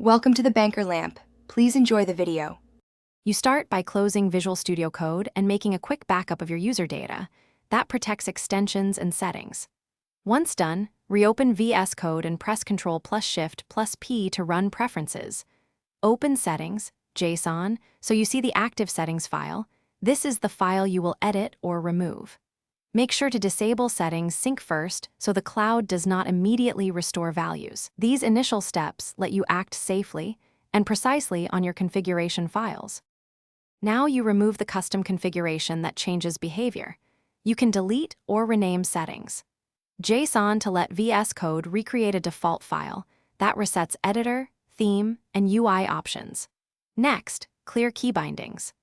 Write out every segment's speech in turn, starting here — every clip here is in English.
Welcome to the Banker Lamp. Please enjoy the video. You start by closing Visual Studio Code and making a quick backup of your user data. That protects extensions and settings. Once done, reopen VS Code and press Ctrl+Shift+P to run preferences. Open Settings, JSON, so you see the active settings file. This is the file you will edit or remove. Make sure to disable settings sync first so the cloud does not immediately restore values. These initial steps let you act safely and precisely on your configuration files. Now you remove the custom configuration that changes behavior. You can delete or rename settings. JSON to let VS Code recreate a default file that resets editor, theme, and UI options. Next, clear key bindings.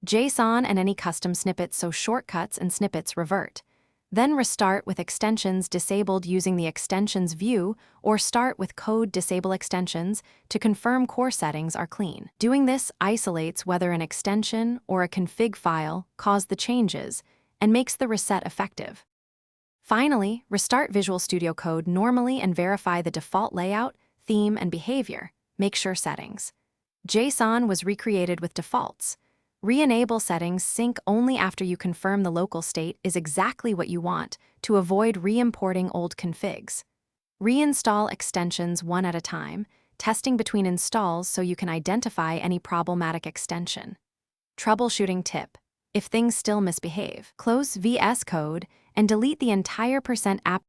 JSON and any custom snippets so shortcuts and snippets revert. Then restart with extensions disabled using the extensions view or start with code disable extensions to confirm core settings are clean. Doing this isolates whether an extension or a config file caused the changes and makes the reset effective. Finally, restart Visual Studio Code normally and verify the default layout, theme, and behavior. Make sure settings. JSON was recreated with defaults. Re-enable settings sync only after you confirm the local state is exactly what you want to avoid re-importing old configs. Reinstall extensions one at a time, testing between installs so you can identify any problematic extension. Troubleshooting tip. If things still misbehave, close VS Code and delete the entire %app.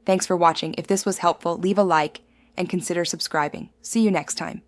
Thanks for watching. If this was helpful, leave a like and consider subscribing. See you next time.